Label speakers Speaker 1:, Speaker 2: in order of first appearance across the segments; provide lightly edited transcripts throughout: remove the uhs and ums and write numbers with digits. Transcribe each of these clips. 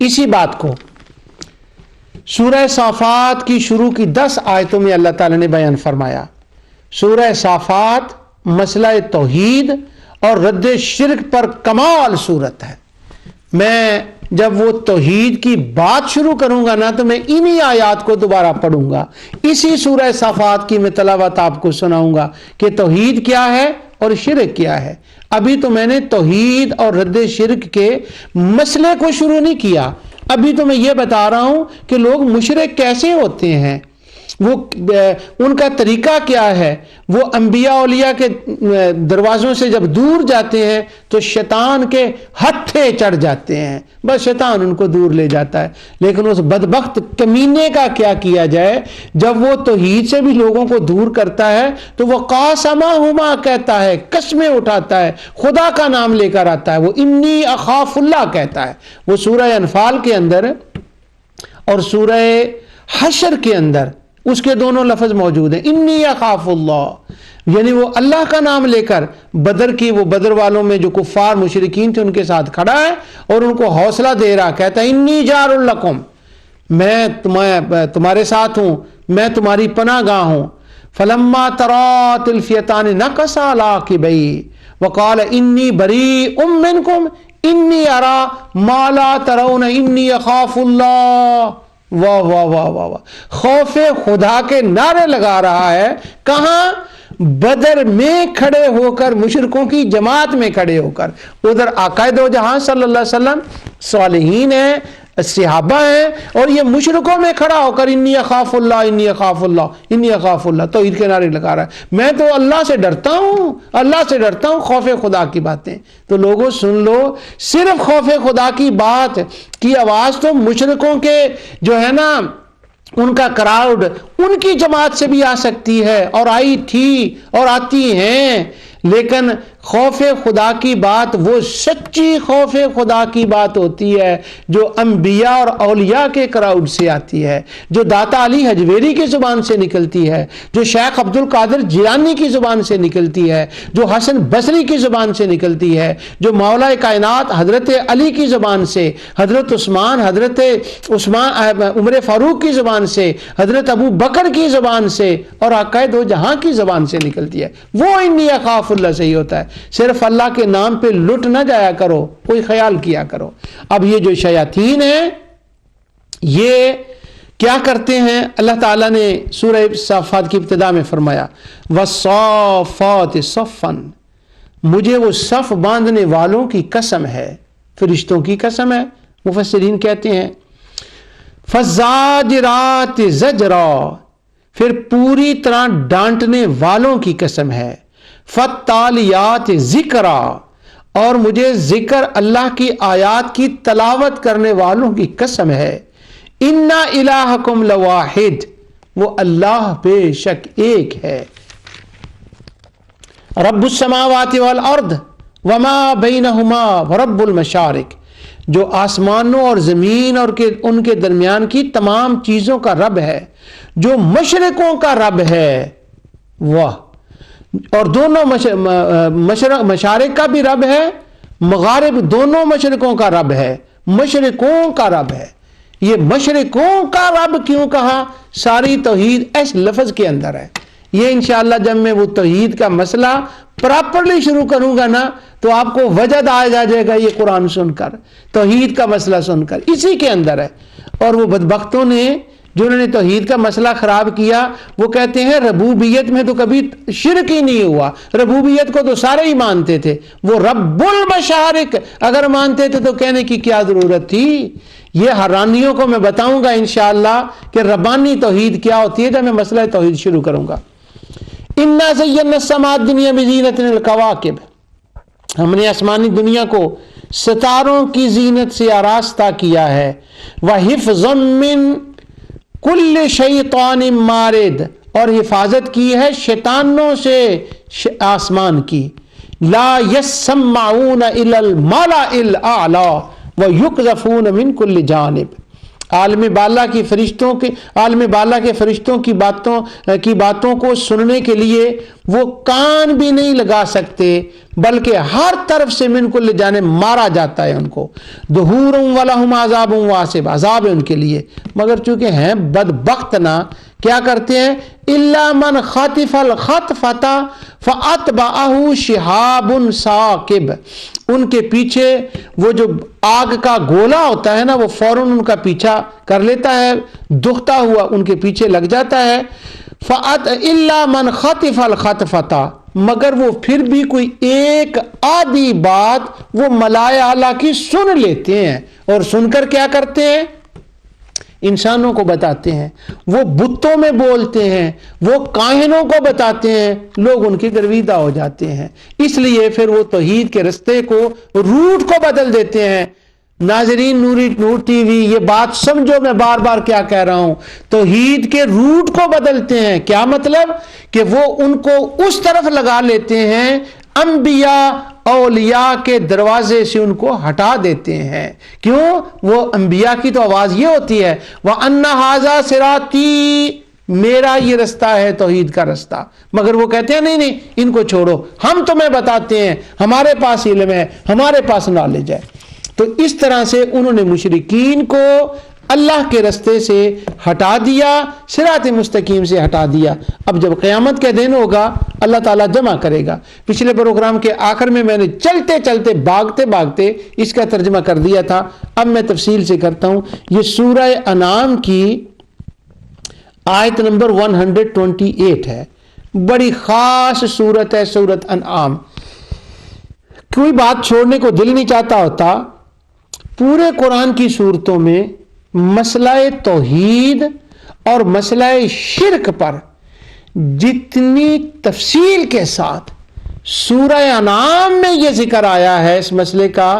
Speaker 1: اسی بات کو سورہ صافات کی شروع کی 10 آیتوں میں اللہ تعالیٰ نے بیان فرمایا۔ سورہ صافات مسئلہ توحید اور رد شرک پر کمال صورت ہے۔ میں جب وہ توحید کی بات شروع کروں گا نا تو میں انہی آیات کو دوبارہ پڑھوں گا، اسی سورہ صافات کی میں تلاوت آپ کو سناؤں گا کہ توحید کیا ہے اور شرک کیا ہے۔ ابھی تو میں نے توحید اور رد شرک کے مسئلے کو شروع نہیں کیا، ابھی تو میں یہ بتا رہا ہوں کہ لوگ مشرک کیسے ہوتے ہیں، وہ ان کا طریقہ کیا ہے۔ وہ انبیاء اولیاء کے دروازوں سے جب دور جاتے ہیں تو شیطان کے ہتھے چڑھ جاتے ہیں، بس شیطان ان کو دور لے جاتا ہے۔ لیکن اس بدبخت کمینے کا کیا کیا جائے، جب وہ توحید سے بھی لوگوں کو دور کرتا ہے تو وہ قاسمہما کہتا ہے، قسمیں اٹھاتا ہے، خدا کا نام لے کر آتا ہے، وہ انی اخاف اللہ کہتا ہے۔ وہ سورہ انفال کے اندر اور سورہ حشر کے اندر اس کے دونوں لفظ موجود ہیں، انی اخاف اللہ، یعنی وہ اللہ کا نام لے کر بدر کی وہ بدر والوں میں جو کفار مشرکین تھے ان کے ساتھ کھڑا ہے اور ان کو حوصلہ دے رہا، کہتا ہے انی جار لکم، میں تمہارے ساتھ ہوں، میں تمہاری پناہ گاہ ہوں۔ فلما ترات الفیتان نکص علی عقبیہ وقال انی بریء منکم انی اری ما لا ترون انی اخاف اللہ۔ واہ واہ واہ واہ واہ، خوف خدا کے نعرے لگا رہا ہے، کہاں؟ بدر میں کھڑے ہو کر، مشرکوں کی جماعت میں کھڑے ہو کر۔ ادھر آقا دو جہاں صلی اللہ علیہ وسلم، صالحین ہیں، صحابہ ہیں، اور یہ مشرکوں میں کھڑا ہو کر انی اخاف اللہ انی اخاف اللہ انی اخاف اللہ توحید کے نعرے لگا رہا ہے، میں تو اللہ سے ڈرتا ہوں، اللہ سے ڈرتا ہوں، خوف خدا کی باتیں۔ تو لوگوں سن لو، صرف خوف خدا کی بات کی آواز تو مشرکوں کے جو ہے نا ان کا کراؤڈ، ان کی جماعت سے بھی آ سکتی ہے، اور آئی تھی اور آتی ہیں، لیکن خوف خدا کی بات وہ سچی خوف خدا کی بات ہوتی ہے جو انبیاء اور اولیاء کے کراؤڈ سے آتی ہے، جو داتا علی حجویری کی زبان سے نکلتی ہے، جو شیخ عبد القادر جیلانی کی زبان سے نکلتی ہے، جو حسن بصری کی زبان سے نکلتی ہے، جو مولا کائنات حضرت علی کی زبان سے، حضرت عثمان عمر فاروق کی زبان سے، حضرت ابو بکر کی زبان سے، اور آقا دو جہاں کی زبان سے نکلتی ہے، وہ انی اخاف اللہ سے ہی ہوتا ہے۔ صرف اللہ کے نام پہ لٹ نہ جایا کرو، کوئی خیال کیا کرو۔ اب یہ جو شیاطین ہیں یہ کیا کرتے ہیں؟ اللہ تعالیٰ نے سورہ صافات کی ابتدا میں فرمایا والصافات صفا، مجھے وہ صف باندھنے والوں کی قسم ہے، فرشتوں کی قسم ہے۔ مفسرین کہتے ہیں فالزاجرات زجرا، پھر پوری طرح ڈانٹنے والوں کی قسم ہے۔ فالتالیات ذکرا، اور مجھے ذکر اللہ کی آیات کی تلاوت کرنے والوں کی قسم ہے۔ انا الہکم لواحد، وہ اللہ بے شک ایک ہے۔ رب السماوات والارض وما بینہما ورب المشارق، جو آسمانوں اور زمین اور ان کے درمیان کی تمام چیزوں کا رب ہے، جو مشرقوں کا رب ہے، واہ، اور دونوں مشارق کا بھی رب ہے، مغارب دونوں مشرقوں کا رب ہے، مشرقوں کا رب ہے۔ یہ مشرقوں کا رب کیوں کہا؟ ساری توحید اس لفظ کے اندر ہے۔ یہ انشاءاللہ جب میں وہ توحید کا مسئلہ پراپرلی شروع کروں گا نا تو آپ کو وجد آ جائے گا، یہ قرآن سن کر، توحید کا مسئلہ سن کر، اسی کے اندر ہے۔ اور وہ بدبختوں نے جنہوں نے توحید کا مسئلہ خراب کیا، وہ کہتے ہیں ربوبیت میں تو کبھی شرک ہی نہیں ہوا، ربوبیت کو تو سارے ہی مانتے تھے، وہ رب المشارق اگر مانتے تھے تو کہنے کی کیا ضرورت تھی؟ یہ حرانیوں کو میں بتاؤں گا انشاءاللہ کہ ربانی توحید کیا ہوتی ہے جب میں مسئلہ توحید شروع کروں گا۔ انا زینا السماء الدنیا بزینۃ الکواکب، ہم نے آسمانی دنیا کو ستاروں کی زینت سے آراستہ کیا ہے۔ وحفظا من کل شیطان مارد، اور حفاظت کی ہے شیطانوں سے آسمان کی۔ لا یسمعون الی الملأ الاعلی ویقذفون من کل جانب، عالم بالا کی فرشتوں کی باتوں کو سننے کے لیے وہ کان بھی نہیں لگا سکتے، بلکہ ہر طرف سے من کل جانب مارا جاتا ہے ان کو۔ دحور ولہم عذاب واصب، عذاب ہے ان کے لیے، مگر چونکہ ہیں بدبخت نہ، کیا کرتے ہیں؟ الا من خطف الخطفۃ فاتبعہ شہاب ثاقب، ان کے پیچھے وہ جو آگ کا گولا ہوتا ہے نا، وہ فوراً ان کا پیچھا کر لیتا ہے، دکھتا ہوا ان کے پیچھے لگ جاتا ہے۔ الا من خطف الخطفۃ، مگر وہ پھر بھی کوئی ایک آدھی بات وہ ملائے اعلیٰ کی سن لیتے ہیں، اور سن کر کیا کرتے ہیں؟ انسانوں کو بتاتے ہیں، وہ بتوں میں بولتے ہیں، وہ کاہنوں کو بتاتے ہیں، لوگ ان کی گرویدہ ہو جاتے ہیں۔ اس لیے پھر وہ توحید کے رستے کو، روٹ کو بدل دیتے ہیں۔ ناظرین نور ٹی وی، یہ بات سمجھو میں بار بار کیا کہہ رہا ہوں، توحید کے روٹ کو بدلتے ہیں۔ کیا مطلب؟ کہ وہ ان کو اس طرف لگا لیتے ہیں، انبیاء اولیاء کے دروازے سے ان کو ہٹا دیتے ہیں۔ کیوں؟ وہ انبیاء کی تو آواز یہ ہوتی ہے، وَأَنَّ هَذَا صِرَاطِي، میرا یہ رستہ ہے توحید کا رستہ، مگر وہ کہتے ہیں نہیں ان کو چھوڑو، ہم تمہیں بتاتے ہیں، ہمارے پاس علم ہے، ہمارے پاس نالج ہے۔ تو اس طرح سے انہوں نے مشرکین کو اللہ کے رستے سے ہٹا دیا، صراط مستقیم سے ہٹا دیا۔ اب جب قیامت کا دن ہوگا اللہ تعالیٰ جمع کرے گا۔ پچھلے پروگرام کے آخر میں نے چلتے بھاگتے اس کا ترجمہ کر دیا تھا، اب میں تفصیل سے کرتا ہوں۔ یہ سورہ انعام کی آیت نمبر 128 ہے، بڑی خاص سورت ہے سورت انعام۔ کوئی بات چھوڑنے کو دل نہیں چاہتا ہوتا، پورے قرآن کی صورتوں میں مسئلہ توحید اور مسئلہ شرک پر جتنی تفصیل کے ساتھ سورہ انعام میں یہ ذکر آیا ہے اس مسئلے کا،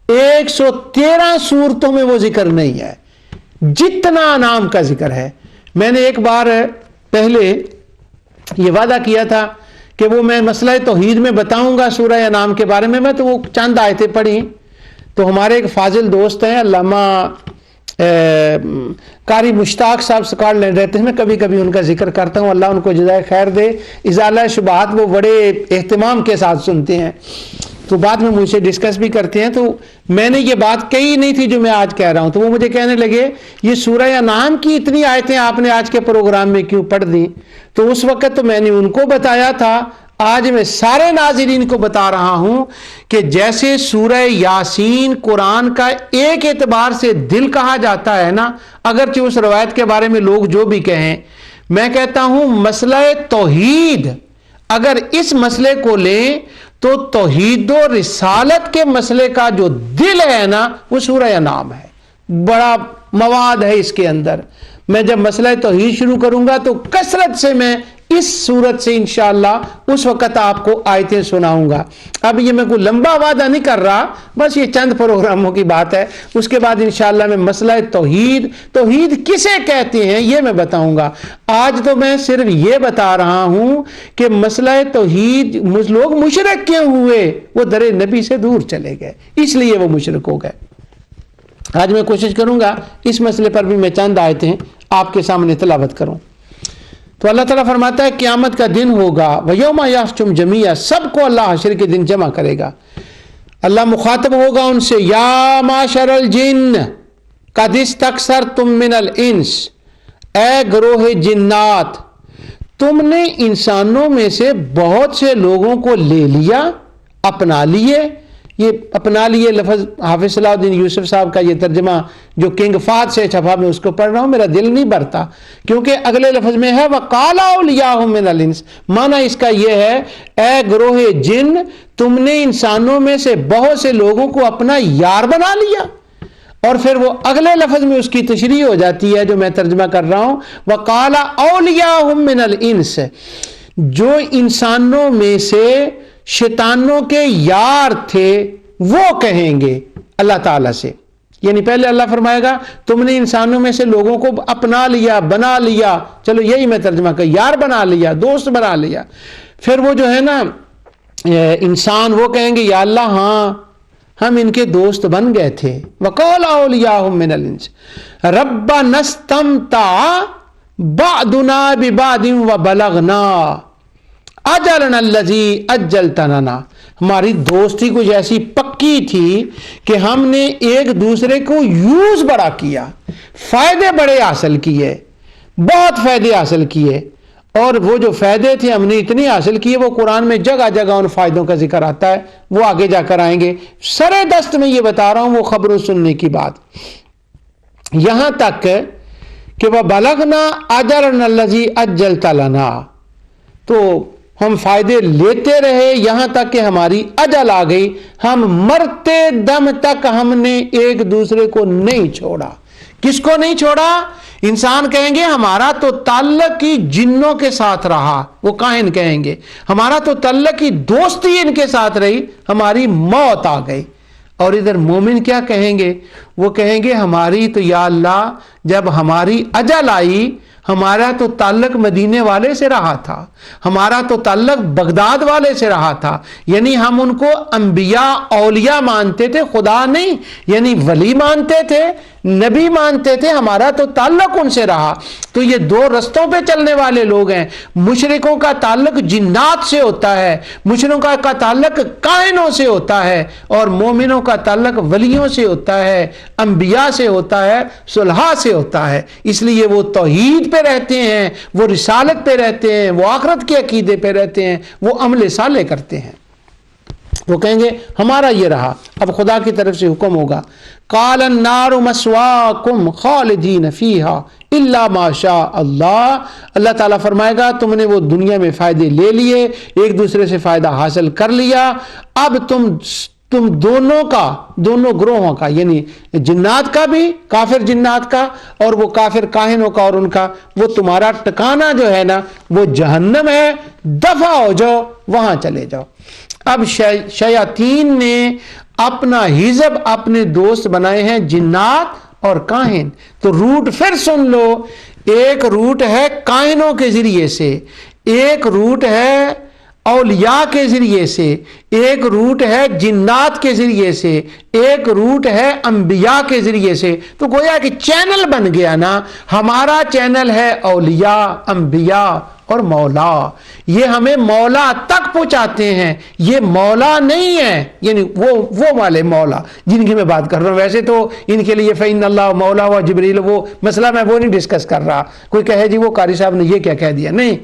Speaker 1: 113 صورتوں میں وہ ذکر نہیں ہے جتنا انعام کا ذکر ہے۔ میں نے ایک بار پہلے یہ وعدہ کیا تھا کہ وہ میں مسئلہ توحید میں بتاؤں گا سورہ انعام کے بارے میں تو وہ چند آیتیں پڑھی، تو ہمارے ایک فاضل دوست ہیں علامہ قاری مشتاق صاحب سکاٹ لینڈ رہتے ہیں، میں کبھی کبھی ان کا ذکر کرتا ہوں، اللہ ان کو جزائے خیر دے، ازالہ شبہات وہ بڑے اہتمام کے ساتھ سنتے ہیں، تو بعد میں مجھ سے ڈسکس بھی کرتے ہیں۔ تو میں نے یہ بات کہی نہیں تھی جو میں آج کہہ رہا ہوں، تو وہ مجھے کہنے لگے یہ سورہ انعام کی اتنی آیتیں آپ نے آج کے پروگرام میں کیوں پڑھ دیں؟ تو اس وقت تو میں نے ان کو بتایا تھا، آج میں سارے ناظرین کو بتا رہا ہوں کہ جیسے سورہ یاسین قرآن کا ایک اعتبار سے دل کہا جاتا ہے نا، اگرچہ اس روایت کے بارے میں لوگ جو بھی کہیں، میں کہتا ہوں مسئلہ توحید اگر اس مسئلے کو لیں تو توحید و رسالت کے مسئلے کا جو دل ہے نا وہ سورہ انعام ہے، بڑا مواد ہے اس کے اندر۔ میں جب مسئلہ توحید شروع کروں گا تو کثرت سے میں اس صورت سے انشاءاللہ اس وقت آپ کو آیتیں سناؤں گا۔ اب یہ میں کوئی لمبا وعدہ نہیں کر رہا، بس یہ چند پروگراموں کی بات ہے، اس کے بعد انشاءاللہ میں مسئلہ توحید کسے کہتے ہیں یہ میں بتاؤں گا۔ آج تو میں صرف یہ بتا رہا ہوں کہ مسئلہ توحید لوگ مشرک کیوں ہوئے، وہ در نبی سے دور چلے گئے، اس لیے وہ مشرک ہو گئے۔ آج میں کوشش کروں گا اس مسئلے پر بھی میں چند آیتیں آپ کے سامنے تلاوت کروں۔ تو اللہ تعالیٰ فرماتا ہے قیامت کا دن ہوگا، وَيَوْمَ يَحْشُرُهُمْ جَمِيعًا، سب کو اللہ حشر کے دن جمع کرے گا۔ اللہ مخاطب ہوگا ان سے، یا معشر الجن قد استکثرتم من الانس، اے گروہ جنات تم نے انسانوں میں سے بہت سے لوگوں کو لے لیا، اپنا لیے۔ یہ اپنا لیے لفظ حافظ صلاح الدین یوسف صاحب کا یہ ترجمہ جو کنگ فہد سے چھپا، میں اس کو پڑھ رہا ہوں، میرا دل نہیں بھرتا کیونکہ اگلے لفظ میں ہے وَقَالَ أَوْلِيَاؤُهُم مِّنَ الْإِنسِ، معنی اس کا یہ ہے اے گروہ جن تم نے انسانوں میں سے بہت سے لوگوں کو اپنا یار بنا لیا۔ اور پھر وہ اگلے لفظ میں اس کی تشریح ہو جاتی ہے جو میں ترجمہ کر رہا ہوں، وَقَالَ أَوْلِيَاؤُهُم مِّنَ الْإِنسِ، جو انسانوں میں سے شیطانوں کے یار تھے وہ کہیں گے اللہ تعالیٰ سے، یعنی پہلے اللہ فرمائے گا تم نے انسانوں میں سے لوگوں کو اپنا لیا، بنا لیا، چلو یہی میں ترجمہ کر، یار بنا لیا، دوست بنا لیا۔ پھر وہ جو ہے نا انسان وہ کہیں گے یا اللہ ہاں ہم ان کے دوست بن گئے تھے. وقال اولیاءہم من الانس ربنا استمتع بعضنا ببعض وبلغنا اجلنا الذی اجلت لنا. ہماری دوستی کچھ ایسی پکی تھی کہ ہم نے ایک دوسرے کو یوز بڑا کیا، فائدے بڑے حاصل کیے، بہت فائدے حاصل کیے، اور وہ جو فائدے تھے ہم نے اتنے حاصل کیے، وہ قرآن میں جگہ جگہ ان فائدوں کا ذکر آتا ہے، وہ آگے جا کر آئیں گے. سر دست میں یہ بتا رہا ہوں وہ خبروں سننے کی بات. یہاں تک کہ وہ بلغنا اجلنا الذی اجلت لنا، تو ہم فائدے لیتے رہے یہاں تک کہ ہماری اجل آ گئی. ہم مرتے دم تک ہم نے ایک دوسرے کو نہیں چھوڑا. کس کو نہیں چھوڑا؟ انسان کہیں گے ہمارا تو تعلق ہی جنوں کے ساتھ رہا، وہ کاہن کہیں گے ہمارا تو تعلق ہی دوستی ان کے ساتھ رہی، ہماری موت آ گئی. اور ادھر مومن کیا کہیں گے؟ وہ کہیں گے ہماری تو یا اللہ جب ہماری اجل آئی، ہمارا تو تعلق مدینے والے سے رہا تھا، ہمارا تو تعلق بغداد والے سے رہا تھا. یعنی ہم ان کو انبیاء اولیاء مانتے تھے، خدا نہیں، یعنی ولی مانتے تھے، نبی مانتے تھے، ہمارا تو تعلق ان سے رہا. تو یہ دو رستوں پہ چلنے والے لوگ ہیں. مشرکوں کا تعلق جنات سے ہوتا ہے، مشرکوں کا تعلق کائنوں سے ہوتا ہے، اور مومنوں کا تعلق ولیوں سے ہوتا ہے، انبیاء سے ہوتا ہے، صلحاء سے ہوتا ہے. اس لیے وہ توحید پہ رہتے ہیں، وہ رسالت پہ رہتے ہیں، وہ آخرت کے عقیدے پہ رہتے ہیں، وہ عمل صالح کرتے ہیں. وہ کہیں گے ہمارا یہ رہا. اب خدا کی طرف سے حکم ہوگا قال النار مسواکم خالدین فیہا الا ما شاء اللہ. اللہ تعالیٰ فرمائے گا تم نے وہ دنیا میں فائدے لے لیے، ایک دوسرے سے فائدہ حاصل کر لیا، اب تم دونوں گروہوں کا، یعنی جنات کا بھی، کافر جنات کا اور وہ کافر کاہنوں کا اور ان کا، وہ تمہارا ٹکانہ جو ہے نا وہ جہنم ہے، دفع ہو جاؤ، وہاں چلے جاؤ. اب شیاطین نے اپنا حزب، اپنے دوست بنائے ہیں جنات اور کاہن. تو روٹ پھر سن لو، ایک روٹ ہے کاہنوں کے ذریعے سے، ایک روٹ ہے اولیاء کے ذریعے سے، ایک روٹ ہے جنات کے ذریعے سے، ایک روٹ ہے انبیاء کے ذریعے سے. تو گویا کہ چینل بن گیا نا. ہمارا چینل ہے اولیاء، انبیاء اور مولا. یہ ہمیں مولا تک پہنچاتے ہیں. یہ مولا نہیں ہے، یعنی وہ والے مولا جن کی میں بات کر رہا ہوں. ویسے تو ان کے لیے فإن اللہ مولا و جبریل، وہ مسئلہ میں وہ نہیں ڈسکس کر رہا. کوئی کہے جی وہ قاری صاحب نے یہ کیا کہہ دیا، نہیں،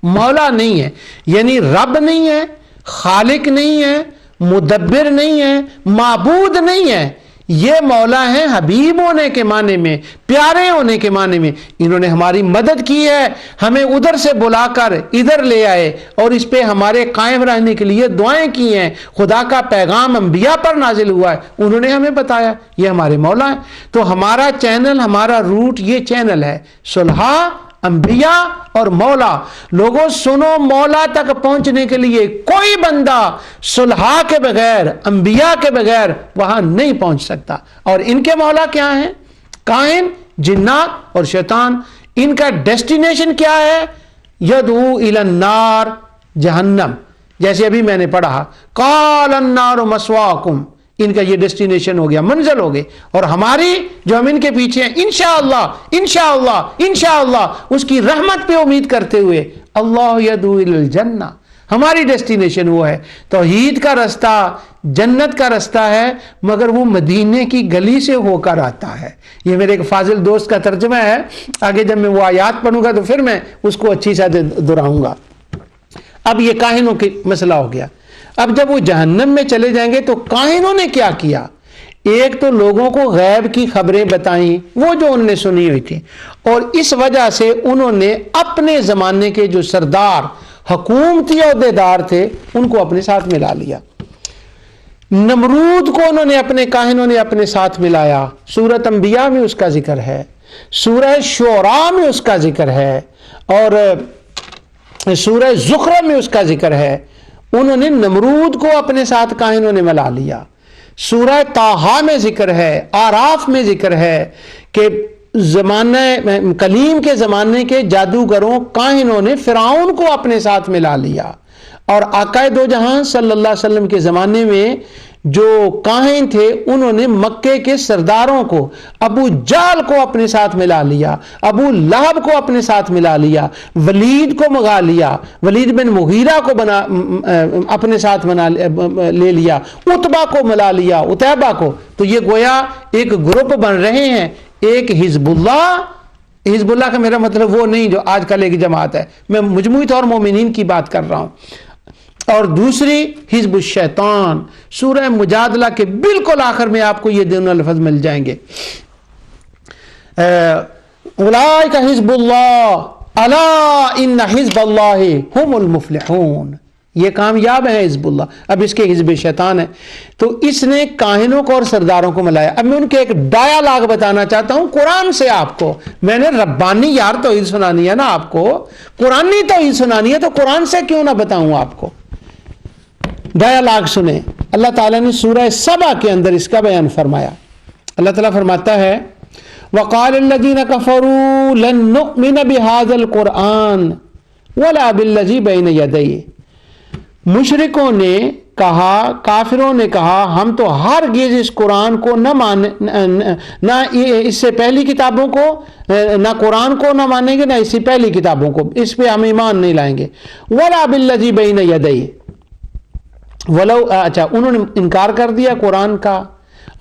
Speaker 1: مولا نہیں ہے، یعنی رب نہیں ہے، خالق نہیں ہے، مدبر نہیں ہے، معبود نہیں ہے. یہ مولا ہیں حبیب ہونے کے معنی میں، پیارے ہونے کے معنی میں. انہوں نے ہماری مدد کی ہے، ہمیں ادھر سے بلا کر ادھر لے آئے اور اس پہ ہمارے قائم رہنے کے لیے دعائیں کی ہیں. خدا کا پیغام انبیاء پر نازل ہوا ہے، انہوں نے ہمیں بتایا، یہ ہمارے مولا ہیں. تو ہمارا چینل، ہمارا روٹ یہ چینل ہے، صلحاء، انبیاء اور مولا. لوگوں سنو، مولا تک پہنچنے کے لیے کوئی بندہ صلحاء کے بغیر، انبیاء کے بغیر وہاں نہیں پہنچ سکتا. اور ان کے مولا کیا ہیں؟ کائن، جنات اور شیطان. ان کا ڈیسٹینیشن کیا ہے؟ یدعو الی النار، جہنم. جیسے ابھی میں نے پڑھا قال النار مسواکم، ان کا یہ ڈیسٹینیشن ہو گیا، منزل ہو گئے. اور ہماری جو ہم ان کے پیچھے ہیں، انشاءاللہ انشاءاللہ انشاءاللہ اس کی رحمت پہ امید کرتے ہوئے، اللہ یدعو الی الجنہ، ہماری ڈیسٹینیشن وہ ہے. توحید کا رستہ جنت کا رستہ ہے، مگر وہ مدینے کی گلی سے ہو کر آتا ہے. یہ میرے ایک فاضل دوست کا ترجمہ ہے. آگے جب میں وہ آیات پڑھوں گا تو پھر میں اس کو اچھی سے دہراؤں گا. اب یہ کاہنوں کی مسئلہ ہو گیا. اب جب وہ جہنم میں چلے جائیں گے تو کاہنوں نے کیا کیا؟ ایک تو لوگوں کو غیب کی خبریں بتائیں، وہ جو انہوں نے سنی ہوئی تھی، اور اس وجہ سے انہوں نے اپنے زمانے کے جو سردار، حکومتی عہدیدار تھے، ان کو اپنے ساتھ ملا لیا. نمرود کو انہوں نے اپنے کاہنوں نے اپنے ساتھ ملایا. سورۃ انبیاء میں اس کا ذکر ہے، سورہ شعراء میں اس کا ذکر ہے، اور سورہ زخرف میں اس کا ذکر ہے. انہوں نے نمرود کو اپنے ساتھ کاہنوں نے ملا لیا. سورہ طٰہٰ میں ذکر ہے، آراف میں ذکر ہے کہ زمانہ کلیم کے زمانے کے جادوگروں کاہنوں نے فرعون کو اپنے ساتھ ملا لیا، اور آقا دو جہاں صلی اللہ علیہ وسلم کے زمانے میں جو کاہن تھے انہوں نے مکے کے سرداروں کو، ابو جہل کو اپنے ساتھ ملا لیا، ابو لہب کو اپنے ساتھ ملا لیا، ولید کو مگا لیا، ولید بن مغیرہ کو اپنے ساتھ لے لیا، عتبہ کو ملا لیا، عتیبہ کو۔ تو یہ گویا ایک گروپ بن رہے ہیں، ایک حزب اللہ۔ حزب اللہ کا میرا مطلب وہ نہیں جو آج کل ایک جماعت ہے، میں مجموعی طور مومنین کی بات کر رہا ہوں، اور دوسری حزب الشیطان۔ سورہ مجادلہ کے بالکل آخر میں آپ کو یہ دونوں لفظ مل جائیں گے، اولئک حزب اللہ الا ان حزب اللہ هم المفلحون۔ یہ کامیاب ہے حزب اللہ۔ اب اس کے حزب شیطان ہے، تو اس نے کاہنوں کو اور سرداروں کو ملایا۔ اب میں ان کے ایک ڈائیلاگ بتانا چاہتا ہوں قرآن سے آپ کو۔ میں نے ربانی یار توحید سنانی ہے نا آپ کو، قرآنی توحید سنانی ہے، تو قرآن سے کیوں نہ بتاؤں آپ کو۔ ڈائیلاگ سنیں، اللہ تعالیٰ نے سورہ سبا کے اندر اس کا بیان فرمایا۔ اللہ تعالیٰ فرماتا ہے وَقَالَ الَّذِينَ كَفَرُوا لَن نُؤْمِنَ بِهَذَا الْقُرْآنِ وَلَا بِالَّذِي بَيْنَ يَدَيْهِ۔ مشرکوں نے کہا، کافروں نے کہا، ہم تو ہرگز اس قرآن کو نہ اس سے پہلی کتابوں کو، نہ قرآن کو نہ مانیں گے، نہ اس سے پہلی کتابوں کو، اس پہ ہم ایمان نہیں لائیں گے۔ وَلَا بِالَّذِي بَيْنَ يَدَيْهِ، ولو اچھا انہوں نے انکار کر دیا قرآن کا،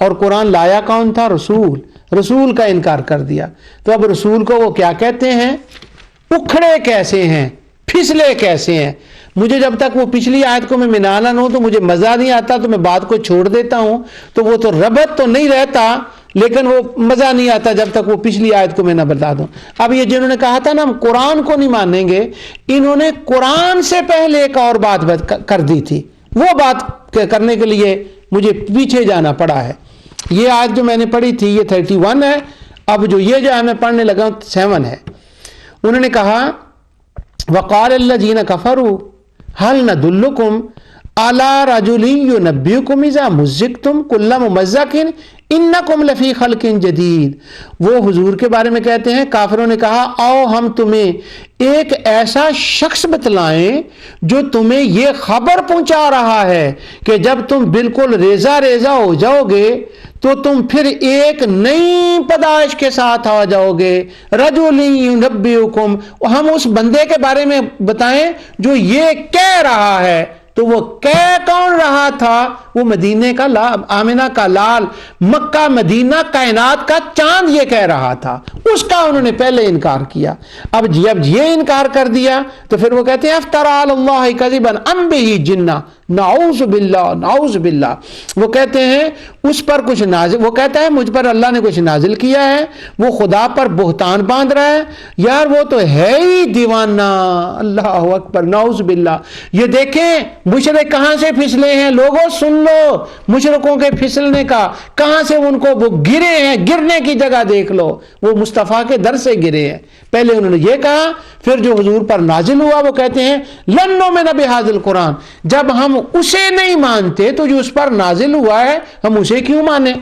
Speaker 1: اور قرآن لایا کون تھا؟ رسول۔ رسول کا انکار کر دیا، تو اب رسول کو وہ کیا کہتے ہیں؟ اکھڑے کیسے ہیں، پھسلے کیسے ہیں۔ مجھے جب تک وہ پچھلی آیت کو میں منا نہ ہوں تو مجھے مزہ نہیں آتا، تو میں بات کو چھوڑ دیتا ہوں، تو وہ تو ربط تو نہیں رہتا، لیکن وہ مزہ نہیں آتا جب تک وہ پچھلی آیت کو میں نہ بتا دوں۔ اب یہ جنہوں نے کہا تھا نا ہم قرآن کو نہیں مانیں گے، انہوں نے قرآن سے پہلے ایک اور بات کر دی تھی، وہ بات کرنے کے لیے مجھے پیچھے جانا پڑا ہے۔ یہ آیت جو میں نے پڑھی تھی یہ 31 ہے، اب جو یہ جو ہے میں پڑھنے لگا ہوں 7 ہے۔ انہوں نے کہا وَقَالَ الَّذِينَ كَفَرُوا هَلْ نَدُلُّكُمْ عَلَىٰ رَجُلٍ يُنَبِّئُكُمْ إِذَا مُزِّقْتُمْ كُلَّ مُمَزَّقٍ إِنَّكُمْ لَفِي خَلْقٍ جَدِيدٍ۔ وہ حضور کے بارے میں کہتے ہیں، کافروں نے کہا آؤ ہم تمہیں ایک ایسا شخص بتلائیں جو تمہیں یہ خبر پہنچا رہا ہے کہ جب تم بالکل ریزہ ریزہ ہو جاؤ گے تو تم پھر ایک نئی پیدائش کے ساتھ آ جاؤ گے۔ رجل ينبئكم، ہم اس بندے کے بارے میں بتائیں جو یہ کہہ رہا ہے۔ تو وہ کہہ کون رہا تھا؟ وہ مدینے کا آمنہ کا لال، مکہ مدینہ کائنات کا چاند یہ کہہ رہا تھا، اس کا انہوں نے پہلے انکار کیا۔ اب جب یہ انکار کر دیا تو پھر وہ کہتے ہیں افترى علی اللہ کذبا ام بہ جنہ، نعوذ باللہ نعوذ باللہ۔ وہ کہتے ہیں اس پر کچھ نازل، وہ کہتا ہے مجھ پر اللہ نے کچھ نازل کیا ہے، وہ خدا پر بہتان باندھ رہا ہے، یار وہ تو ہے ہی دیوانہ۔ اللہ اکبر، نعوذ باللہ۔ یہ دیکھیں مشرک کہاں سے پھسلے ہیں، لوگوں سن لو مشرکوں کے پھسلنے کا، کہاں سے ان کو وہ گرے ہیں، گرنے کی جگہ دیکھ لو، وہ مصطفیٰ کے در سے گرے ہیں۔ پہلے انہوں نے یہ کہا، پھر جو حضور پر نازل ہوا وہ کہتے ہیں لن نؤمن بہذا القرآن، جب ہم اسے نہیں مانتے تو جو اس پر نازل ہوا ہے ہم اسے کیوں مانیں۔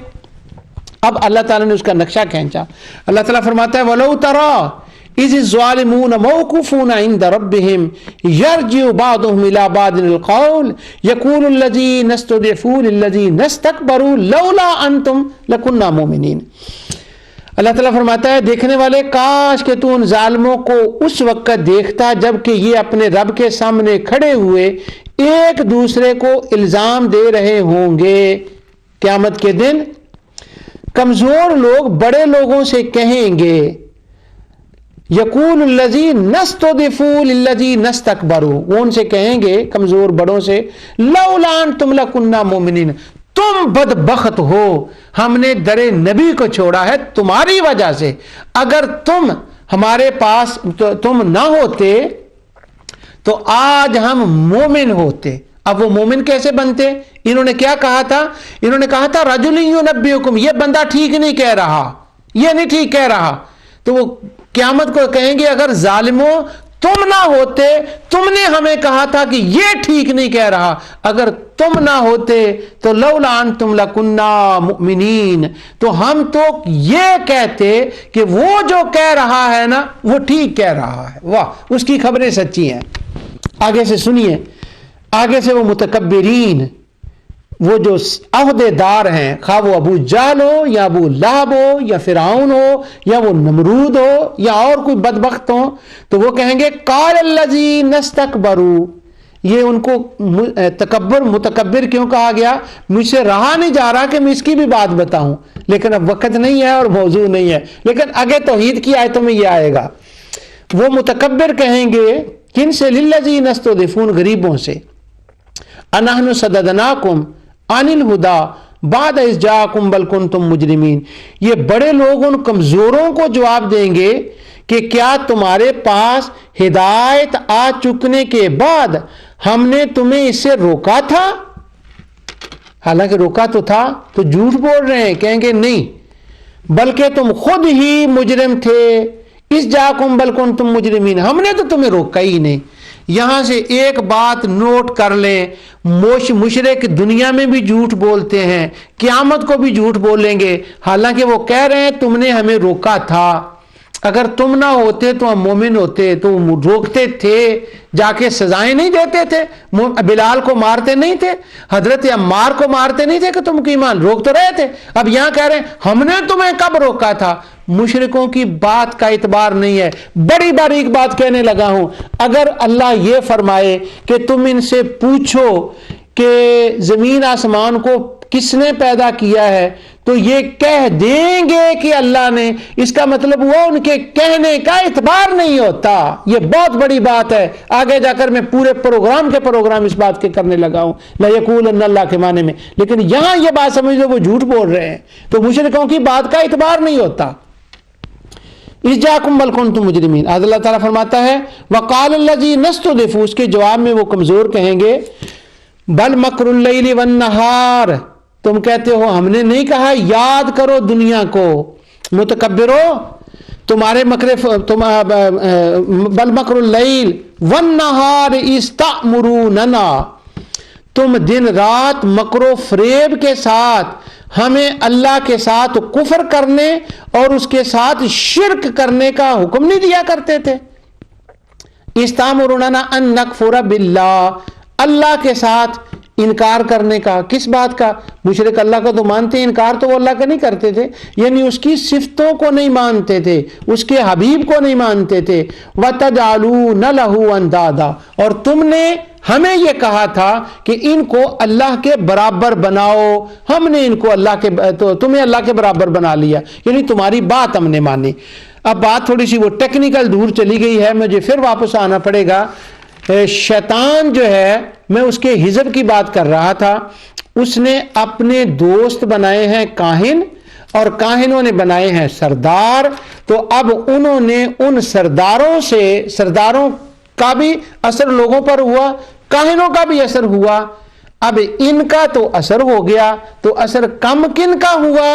Speaker 1: اب اللہ تعالیٰ نے اس کا نقشہ کھینچا۔ اللہ تعالیٰ فرماتا ہے وَلَوْ تَرَىٰ إِذِ الظَّالِمُونَ مَوْقُوفُونَ عِندَ رَبِّهِمْ يَرْجِعُ بَعْضُهُمْ إِلَىٰ بَعْضٍ الْقَوْلَ يَقُولُ الَّذِينَ اسْتُضْعِفُوا لِلَّذِينَ اسْتَكْبَرُوا لَوْلَا أَنتُمْ لَكُنَّا مُؤْمِنِينَ۔ اللہ تعالیٰ فرماتا ہے دیکھنے والے کاش کہ تو ان ظالموں کو اس وقت دیکھتا جب کہ یہ اپنے رب کے سامنے کھڑے ہوئے ایک دوسرے کو الزام دے رہے ہوں گے۔ قیامت کے دن کمزور لوگ بڑے لوگوں سے کہیں گے یقول الذین نستضعفوا للذین استکبروا، وہ ان سے کہیں گے کمزور بڑوں سے لولا انتم لکنا مومنین، تم بدبخت ہو، ہم نے در نبی کو چھوڑا ہے تمہاری وجہ سے، اگر تم ہمارے پاس تم نہ ہوتے تو آج ہم مومن ہوتے۔ اب وہ مومن کیسے بنتے؟ انہوں نے کیا کہا تھا؟ انہوں نے کہا تھا رجل ینبئکم، یہ بندہ ٹھیک نہیں کہہ رہا، یہ نہیں ٹھیک کہہ رہا۔ تو وہ قیامت کو کہیں گے اگر ظالموں تم نہ ہوتے، تم نے ہمیں کہا تھا کہ یہ ٹھیک نہیں کہہ رہا، اگر تم نہ ہوتے تو لولا انتم لکنا مؤمنین، تو ہم تو یہ کہتے کہ وہ جو کہہ رہا ہے نا وہ ٹھیک کہہ رہا ہے، واہ اس کی خبریں سچی ہیں۔ آگے سے سنیے، آگے سے وہ متکبرین، وہ جو عہدے دار ہیں، خواہ وہ ابو جہل ہو یا ابو لہب ہو یا فرعون ہو یا وہ نمرود ہو یا اور کوئی بدبخت ہو، تو وہ کہیں گے قال الذین استکبروا، یہ ان کو متکبر کیوں کہا گیا؟ مجھ سے رہا نہیں جا رہا کہ میں اس کی بھی بات بتاؤں، لیکن اب وقت نہیں ہے اور موضوع نہیں ہے، لیکن آگے توحید کی آیتوں میں یہ آئے گا۔ وہ متکبر کہیں گے کن سے؟ للذین استضعفون، غریبوں سے، انحن صددناکم عن الہدی بعد اذ جاءکم بل کنتم مجرمین، یہ بڑے لوگ ان کمزوروں کو جواب دیں گے کہ کیا تمہارے پاس ہدایت آ چکنے کے بعد ہم نے تمہیں اس سے روکا تھا؟ حالانکہ روکا تو تھا، تو جھوٹ بول رہے ہیں، کہیں گے نہیں بلکہ تم خود ہی مجرم تھے، اس جاکم بل کنتم مجرمین، ہم نے تو تمہیں روکا ہی نہیں۔ یہاں سے ایک بات نوٹ کر لیں، مشرک دنیا میں بھی جھوٹ بولتے ہیں، قیامت کو بھی جھوٹ بولیں گے، حالانکہ وہ کہہ رہے ہیں تم نے ہمیں روکا تھا، اگر تم نہ ہوتے تو ہم مومن ہوتے، تو روکتے تھے، جا کے سزائیں نہیں دیتے تھے، بلال کو مارتے نہیں تھے، حضرت عمار کو مارتے نہیں تھے کہ تم کی ایمان، روک تو رہے تھے۔ اب یہاں کہہ رہے ہیں ہم نے تمہیں کب روکا تھا؟ مشرکوں کی بات کا اعتبار نہیں ہے۔ بڑی باریک بات کہنے لگا ہوں، اگر اللہ یہ فرمائے کہ تم ان سے پوچھو کہ زمین آسمان کو کس نے پیدا کیا ہے، تو یہ کہہ دیں گے کہ اللہ نے، اس کا مطلب وہ ان کے کہنے کا اعتبار نہیں ہوتا۔ یہ بہت بڑی بات ہے، آگے جا کر میں پورے پروگرام اس بات کے کرنے لگا ہوں، لا یقولن اللہ کے معنی میں، لیکن یہاں یہ بات سمجھ لو وہ جھوٹ بول رہے ہیں، تو مشرکوں کی بات کا اعتبار نہیں ہوتا۔ اس جاکم بل کنتم مجرمین، اللہ تعالیٰ فرماتا ہے وقال الذین استضعفوا، اس کے جواب میں وہ کمزور کہیں گے بل مکر اللیل والنہار، تم کہتے ہو ہم نے نہیں کہا یاد کرو دنیا کو، متکبرو تمہارے بل مکر اللیل والنہار اذ تأمروننا، تم دن رات مکر و فریب کے ساتھ ہمیں اللہ کے ساتھ کفر کرنے اور اس کے ساتھ شرک کرنے کا حکم نہیں دیا کرتے تھے۔ استامروننا ان نکفر باللہ، اللہ کے ساتھ انکار کرنے کا، کس بات کا؟ مشرک اللہ کا تو مانتے ہیں، انکار تو وہ اللہ کا نہیں کرتے تھے، یعنی اس کی صفتوں کو نہیں مانتے تھے، اس کے حبیب کو نہیں مانتے تھے۔ وَتَجْعَلُونَ لَهُ أَنْدَادًا، اور تم نے ہمیں یہ کہا تھا کہ ان کو اللہ کے برابر بناؤ، ہم نے ان کو اللہ کے تو تمہیں اللہ کے برابر بنا لیا، یعنی تمہاری بات ہم نے مانی۔ اب بات تھوڑی سی وہ ٹیکنیکل دور چلی گئی ہے، مجھے پھر واپس آنا پڑے گا۔ شیطان جو ہے، میں اس کے حزب کی بات کر رہا تھا، اس نے اپنے دوست بنائے ہیں کاہن، اور کاہنوں نے بنائے ہیں سردار، تو اب انہوں نے ان سرداروں کا بھی اثر لوگوں پر ہوا، کاہنوں کا بھی اثر ہوا، اب ان کا تو اثر ہو گیا، تو اثر کم کن کا ہوا؟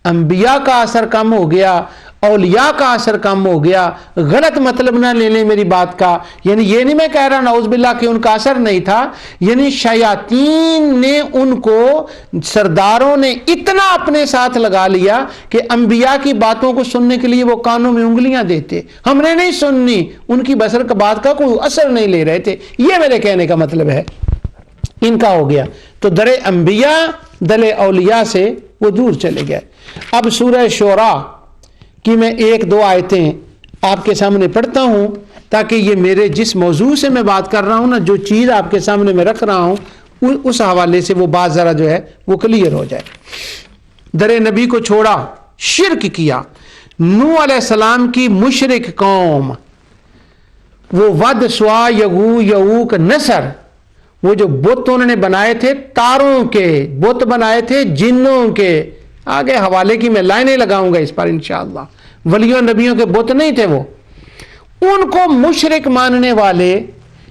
Speaker 1: انبیاء کا اثر کم ہو گیا، اولیاء کا اثر کم ہو گیا۔ غلط مطلب نہ لے لیں میری بات کا، یعنی یہ نہیں میں کہہ رہا نعوذ باللہ کہ ان کا اثر نہیں تھا، یعنی شیاطین نے ان کو، سرداروں نے اتنا اپنے ساتھ لگا لیا کہ انبیاء کی باتوں کو سننے کے لیے وہ کانوں میں انگلیاں دیتے، ہم نے نہیں سننی، ان کی بسر کا بات کا کوئی اثر نہیں لے رہے تھے، یہ میرے کہنے کا مطلب ہے۔ ان کا ہو گیا، تو در انبیاء دل اولیاء سے وہ دور چلے گئے۔ اب سورہ شعراء کی میں ایک دو آیتیں آپ کے سامنے پڑھتا ہوں، تاکہ یہ میرے جس موضوع سے میں بات کر رہا ہوں نا، جو چیز آپ کے سامنے میں رکھ رہا ہوں، اس حوالے سے وہ بات ذرا جو ہے وہ کلیئر ہو جائے۔ در نبی کو چھوڑا، شرک کیا، نوح علیہ السلام کی مشرک قوم، وہ ود، سوا، یغو، یعوق، نصر، وہ جو بت انہوں نے بنائے تھے تاروں کے، بت بنائے تھے جنوں کے، آگے حوالے کی میں لائنیں لگاؤں گا اس پر انشاءاللہ، ولیوں نبیوں کے بت نہیں تھے وہ، ان کو مشرک ماننے والے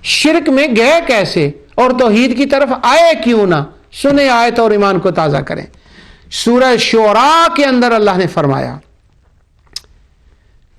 Speaker 1: شرک میں گئے کیسے اور توحید کی طرف آئے کیوں نہ؟ سنیں آیت اور ایمان کو تازہ کریں۔ سورہ شعراء کے اندر اللہ نے فرمایا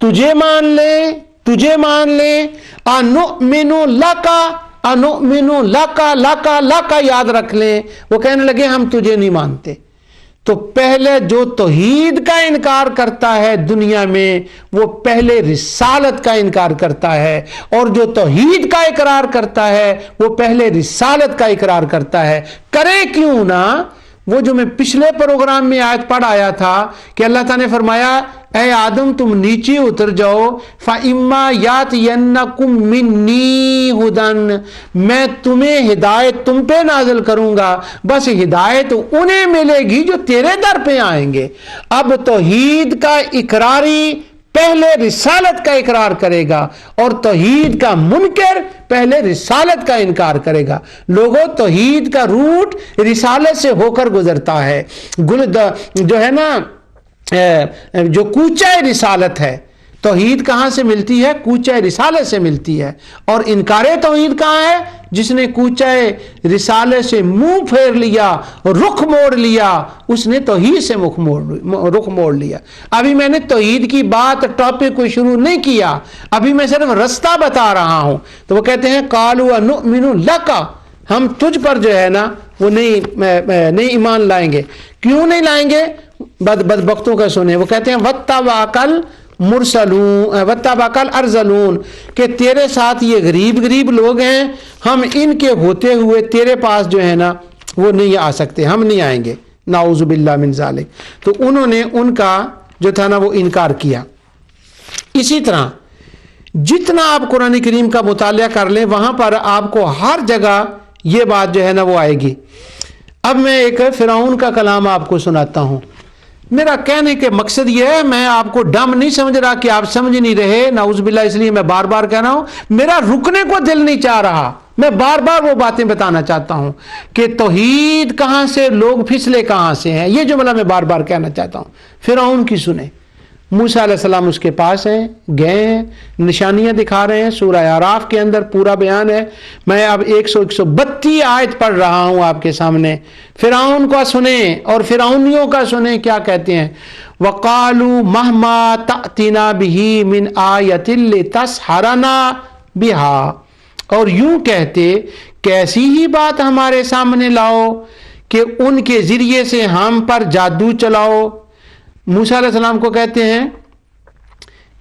Speaker 1: تجھے مان لیں انؤمنو لکا، انؤمنو لکا، لکا لکا یاد رکھ لیں. وہ کہنے لگے ہم تجھے نہیں مانتے. تو پہلے جو توحید کا انکار کرتا ہے دنیا میں وہ پہلے رسالت کا انکار کرتا ہے، اور جو توحید کا اقرار کرتا ہے وہ پہلے رسالت کا اقرار کرتا ہے. کرے کیوں نہ؟ وہ جو میں پچھلے پروگرام میں آیت پڑھ آیا تھا کہ اللہ تعالیٰ نے فرمایا اے آدم تم نیچے اتر جاؤ، فَإِمَّا يَأْتِيَنَّكُم مِّنِّي هُدًى، میں تمہیں ہدایت تم پہ نازل کروں گا، بس ہدایت انہیں ملے گی جو تیرے در پہ آئیں گے. اب توحید کا اقراری پہلے رسالت کا اقرار کرے گا، اور توحید کا منکر پہلے رسالت کا انکار کرے گا. لوگوں، توحید کا روٹ رسالت سے ہو کر گزرتا ہے. جو ہے نا جو کوچہ رسالت ہے، توحید کہاں سے ملتی ہے؟ کوچہ رسالت سے ملتی ہے. اور انکار توحید کہاں ہے؟ جس نے کوچہ رسالت سے منہ پھیر لیا، رخ موڑ لیا، اس نے توحید سے رخ موڑ لیا. ابھی میں نے توحید کی بات ٹاپک کو شروع نہیں کیا، ابھی میں صرف رستہ بتا رہا ہوں. تو وہ کہتے ہیں قالوا انؤمن لک، ہم تجھ پر جو ہے نا وہ نہیں ایمان لائیں گے. کیوں نہیں لائیں گے؟ بدبختوں کا سنیں. وہ کہتے ہیں واتبعکل ارذلون، کہ تیرے ساتھ یہ غریب لوگ ہیں، ہم ان کے ہوتے ہوئے تیرے پاس جو ہے نا وہ نہیں آ سکتے، ہم نہیں آئیں گے. نعوذ باللہ من ذالک. تو انہوں نے ان کا جو تھا نا وہ انکار کیا. اسی طرح جتنا آپ قرآن کریم کا مطالعہ کر لیں وہاں پر آپ کو ہر جگہ یہ بات جو ہے نا وہ آئے گی. اب میں ایک فرعون کا کلام آپ کو سناتا ہوں. میرا کہنے کے مقصد یہ ہے، میں آپ کو ڈم نہیں سمجھ رہا کہ آپ سمجھ نہیں رہے، نعوذ باللہ، اس لیے میں بار بار کہہ رہا ہوں. میرا رکنے کو دل نہیں چاہ رہا، میں بار بار وہ باتیں بتانا چاہتا ہوں کہ توحید کہاں سے، لوگ پھسلے کہاں سے ہیں. یہ جملہ میں بار بار کہنا چاہتا ہوں. فرعون کی سنیں. موسیٰ علیہ السلام اس کے پاس ہیں، گئے ہیں، نشانیاں دکھا رہے ہیں. سورہ اعراف کے اندر پورا بیان ہے. میں اب 132 آیت پڑھ رہا ہوں آپ کے سامنے. فرعون کا سنیں اور فرعونیوں کا سنیں کیا کہتے ہیں. وَقَالُوا مَهْمَا تَأْتِنَا بِهِ مِنْ آیَةٍ لِتَسْحَرَنَا بِهَا، اور یوں کہتے کیسی ہی بات ہمارے سامنے لاؤ کہ ان کے ذریعے سے ہم پر جادو چلاؤ. موسیٰ علیہ السلام کو کہتے ہیں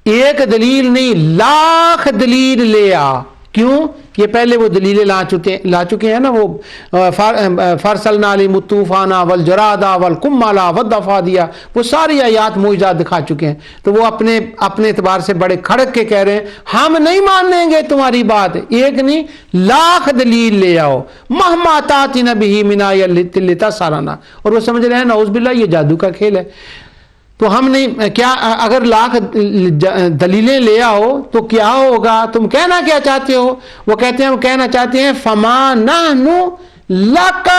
Speaker 1: ایک دلیل نہیں، لاکھ دلیل لے آ. کیوں؟ یہ پہلے وہ دلیلیں لا چکے ہیں نا. وہ فارسلنا علیہم الطوفان والجراد والقمل والضفادع، وہ ساری آیات معجزات دکھا چکے ہیں. تو وہ اپنے اعتبار سے بڑے کھڑک کے کہہ رہے ہیں ہم نہیں مانیں گے تمہاری بات. ایک نہیں، لاکھ دلیل لے آؤ. مہما تأتینا بہ من آیۃ لتسحرنا، اور وہ سمجھ رہے ہیں نعوذ باللہ یہ جادو کا کھیل ہے. تو ہم نہیں، کیا اگر لاکھ دلیلیں لے آؤ تو کیا ہوگا؟ تم کہنا کیا چاہتے ہو؟ وہ کہتے ہیں ہم کہنا چاہتے ہیں فما نحن لک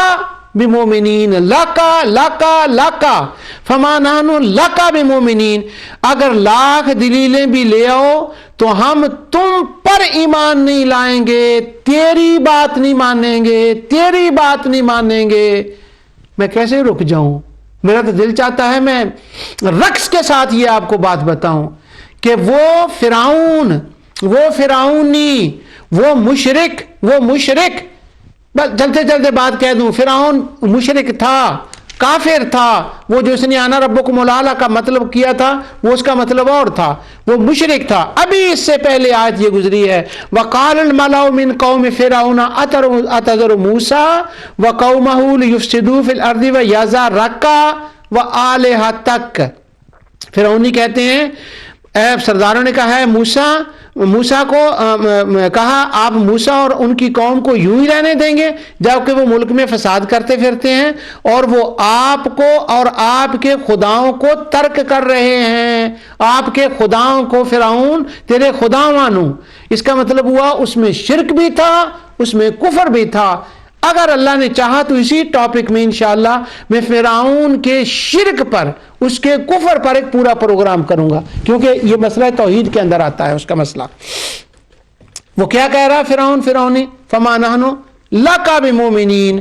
Speaker 1: بمؤمنین. لکا فما نحن لک بمؤمنین. اگر لاکھ دلیلیں بھی لے آؤ تو ہم تم پر ایمان نہیں لائیں گے، تیری بات نہیں مانیں گے. میں کیسے رک جاؤں؟ میرا تو دل چاہتا ہے میں رقص کے ساتھ یہ آپ کو بات بتاؤں کہ وہ فرعون، وہ فرعونی، وہ مشرک بس چلتے بات کہہ دوں. فرعون مشرک تھا، کافر تھا. وہ جو اس نے انا ربکم الاعلی کا مطلب کیا تھا وہ اس کا مطلب اور تھا، وہ مشرک تھا. ابھی اس سے پہلے آیت یہ گزری ہے وقال الملأ من قوم فرعون اتذر موسى وقومه ليفسدوا في الارض ويذرك والهتك. فرعونی کہتے ہیں، اے سرداروں نے کہا ہے موسیٰ کو کہا آپ موسیٰ اور ان کی قوم کو یوں ہی رہنے دیں گے جبکہ وہ ملک میں فساد کرتے پھرتے ہیں اور وہ آپ کو اور آپ کے خداؤں کو ترک کر رہے ہیں. آپ کے خداؤں کو فرعون تیرے خدا مانو. اس کا مطلب ہوا اس میں شرک بھی تھا، اس میں کفر بھی تھا. اگر اللہ نے چاہا تو اسی ٹاپک میں انشاءاللہ میں فرعون کے شرک پر، اس کے کفر پر ایک پورا پروگرام کروں گا، کیونکہ یہ مسئلہ توحید کے اندر آتا ہے اس کا مسئلہ. وہ کیا کہہ رہا فرعونی فما نحن لک بمؤمنین،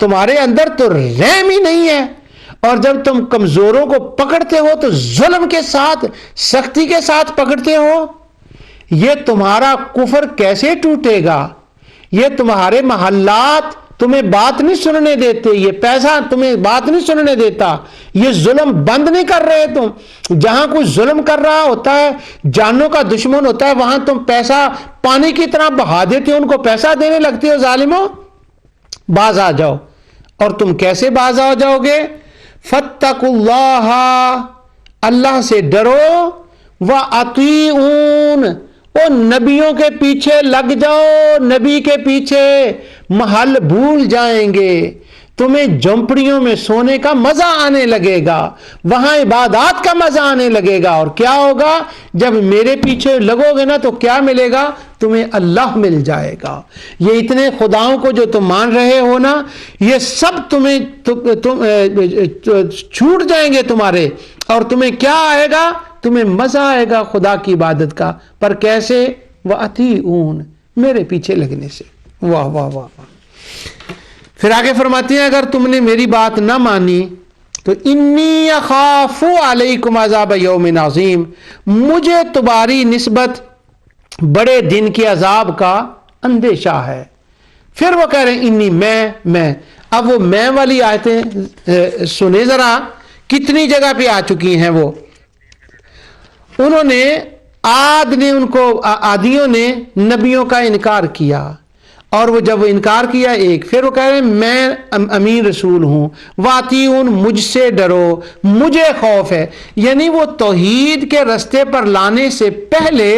Speaker 1: تمہارے اندر تو رحم ہی نہیں ہے، اور جب تم کمزوروں کو پکڑتے ہو تو ظلم کے ساتھ، سختی کے ساتھ پکڑتے ہو۔ یہ تمہارا کفر کیسے ٹوٹے گا؟ یہ تمہارے محلات تمہیں بات نہیں سننے دیتے، یہ پیسہ تمہیں بات نہیں سننے دیتا، یہ ظلم بند نہیں کر رہے تم۔ جہاں کوئی ظلم کر رہا ہوتا ہے، جانوں کا دشمن ہوتا ہے، وہاں تم پیسہ پانی کی طرح بہا دیتے ہو، ان کو پیسہ دینے لگتے ہو۔ ظالموں، باز آ جاؤ۔ اور تم کیسے باز آ جاؤ گے؟ فاتقوا اللہ، اللہ سے ڈرو، وَأَطِیعُونَ، او نبیوں کے پیچھے لگ جاؤ، نبی کے پیچھے۔ محل بھول جائیں گے، تمہیں جھونپڑیوں میں سونے کا مزہ آنے لگے گا، وہاں عبادات کا مزہ آنے لگے گا۔ اور کیا ہوگا جب میرے پیچھے لگو گے نا تو کیا ملے گا؟ تمہیں اللہ مل جائے گا۔ یہ اتنے خداؤں کو جو تم مان رہے ہو نا، یہ سب تمہیں چھوٹ جائیں گے تمہارے، اور تمہیں کیا آئے گا؟ تمہیں مزہ آئے گا خدا کی عبادت کا۔ پر کیسے؟ وَأَطِیعُونَ، میرے پیچھے لگنے سے۔ واہ واہ واہ واہ۔ پھر آگے فرماتی ہیں اگر تم نے میری بات نہ مانی تو انی اخاف علیکم عذاب یوم عظیم، مجھے تمہاری نسبت بڑے دن کے عذاب کا اندیشہ ہے۔ پھر وہ کہہ رہے ہیں انی، میں۔ اب وہ میں والی آیتیں سنے ذرا، کتنی جگہ پہ آ چکی ہیں وہ۔ انہوں نے عادیوں نے نبیوں کا انکار کیا، اور وہ جب انکار کیا ایک، پھر وہ کہہ رہے ہیں میں امین رسول ہوں، وَأَطِیعُونَ، مجھ سے ڈرو، مجھے خوف ہے۔ یعنی وہ توحید کے رستے پر لانے سے پہلے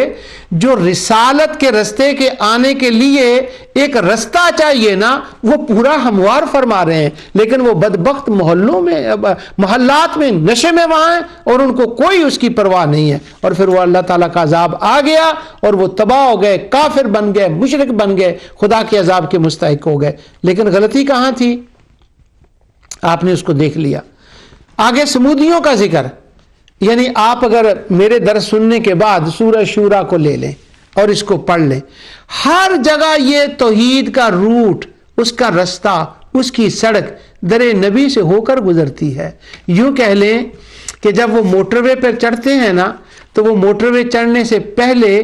Speaker 1: جو رسالت کے رستے کے آنے کے لیے ایک رستہ چاہیے نا، وہ پورا ہموار فرما رہے ہیں، لیکن وہ بدبخت محلات میں نشے میں وہاں ہیں، اور ان کو کوئی اس کی پرواہ نہیں ہے۔ اور پھر وہ اللہ تعالیٰ کا عذاب آ گیا، اور وہ تباہ ہو گئے، کافر بن گئے، مشرک بن گئے، خدا کے عذاب کے مستحق ہو گئے۔ لیکن غلطی کہاں تھی؟ آپ نے اس کو دیکھ لیا۔ آگے سمودیوں کا ذکر، یعنی آپ اگر میرے درس سننے کے بعد سورہ شورا کو لے لیں اور اس کو پڑھ لیں، ہر جگہ یہ توحید کا روٹ، اس کا رستہ، اس کی سڑک در نبی سے ہو کر گزرتی ہے۔ یوں کہہ لیں کہ جب وہ موٹر وے پر چڑھتے ہیں نا، تو وہ موٹر وے چڑھنے سے پہلے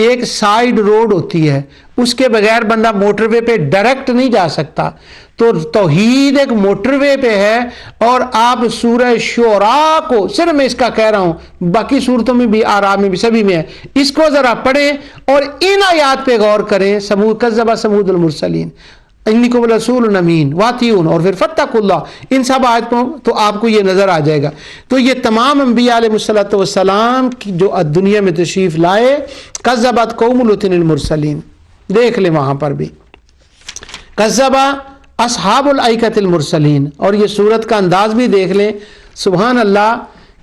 Speaker 1: ایک سائیڈ روڈ ہوتی ہے، اس کے بغیر بندہ موٹر وے پہ ڈائریکٹ نہیں جا سکتا۔ تو توحید ایک موٹر وے پہ ہے، اور آپ سورہ شعراء کو، صرف میں اس کا کہہ رہا ہوں، باقی صورتوں میں بھی، آرام میں بھی، سبھی میں ہے، اس کو ذرا پڑھیں اور ان آیات پہ غور کریں۔ کذب ثمود المرسلین، انکم رسول امین، واتیون، اور پھر فاتقوا اللہ، ان سب آیتوں تو آپ کو یہ نظر آ جائے گا۔ تو یہ تمام انبیاء علیہ الصلوۃ والسلام کی جو دنیا میں تشریف لائے، کذبت قوم لوط المرسلین، دیکھ لیں وہاں پر بھی کذب اصحاب الایکۃ المرسلین، اور یہ صورت کا انداز بھی دیکھ لیں۔ سبحان اللہ،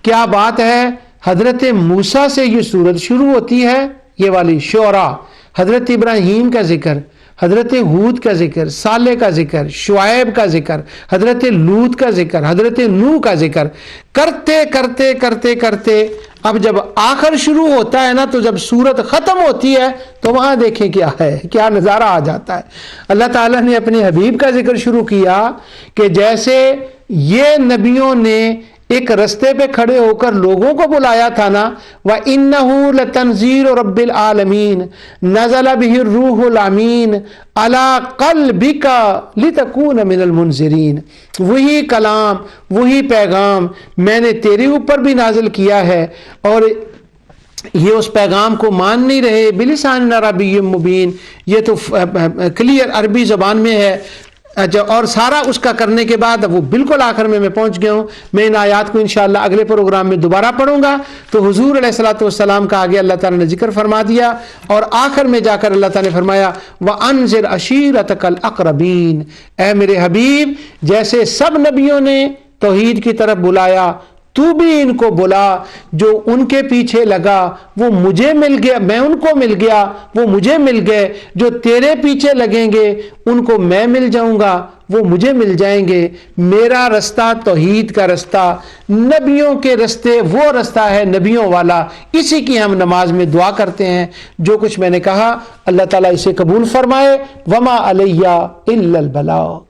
Speaker 1: کیا بات ہے۔ حضرت موسیٰ سے یہ صورت شروع ہوتی ہے، یہ والی شعراء، حضرت ابراہیم کا ذکر، حضرت ہود کا ذکر، صالح کا ذکر، شعیب کا ذکر، حضرت لوط کا ذکر، حضرت نوح کا ذکر، کرتے کرتے کرتے کرتے اب جب آخر شروع ہوتا ہے نا، تو جب سورت ختم ہوتی ہے تو وہاں دیکھیں کیا ہے، کیا نظارہ آ جاتا ہے۔ اللہ تعالیٰ نے اپنے حبیب کا ذکر شروع کیا کہ جیسے یہ نبیوں نے ایک رستے پہ کھڑے ہو کر لوگوں کو بلایا تھا نا، وَإِنَّهُ لَتَنزِيلُ رَبِّ الْعَالَمِينَ نَزَلَ بِهِ الرُّوحُ الْأَمِينُ عَلَىٰ قَلْبِكَ لِتَكُونَ مِنَ الْمُنذِرِينَ، وہی کلام، وہی پیغام میں نے تیرے اوپر بھی نازل کیا ہے، اور یہ اس پیغام کو مان نہیں رہے، بِلِسَانٍ عَرَبِيٍّ مُبِينٍ، یہ تو کلیئر عربی زبان میں ہے۔ اور سارا اس کا کرنے کے بعد اب وہ بالکل آخر میں پہنچ گیا ہوں۔ میں ان آیات کو انشاءاللہ اگلے پروگرام میں دوبارہ پڑھوں گا۔ تو حضور علیہ الصلوۃ والسلام کا آگے اللہ تعالیٰ نے ذکر فرما دیا، اور آخر میں جا کر اللہ تعالیٰ نے فرمایا وَأَنذِرْ عَشِيرَتَكَ الْأَقْرَبِينَ، اے میرے حبیب، جیسے سب نبیوں نے توحید کی طرف بلایا، تو بھی ان کو بلا۔ جو ان کے پیچھے لگا وہ مجھے مل گیا، میں ان کو مل گیا، وہ مجھے مل گئے۔ جو تیرے پیچھے لگیں گے ان کو میں مل جاؤں گا، وہ مجھے مل جائیں گے۔ میرا رستہ توحید کا رستہ، نبیوں کے رستے وہ رستہ ہے نبیوں والا۔ اسی کی ہم نماز میں دعا کرتے ہیں۔ جو کچھ میں نے کہا اللہ تعالیٰ اسے قبول فرمائے۔ وما علیہ الا البلاغ۔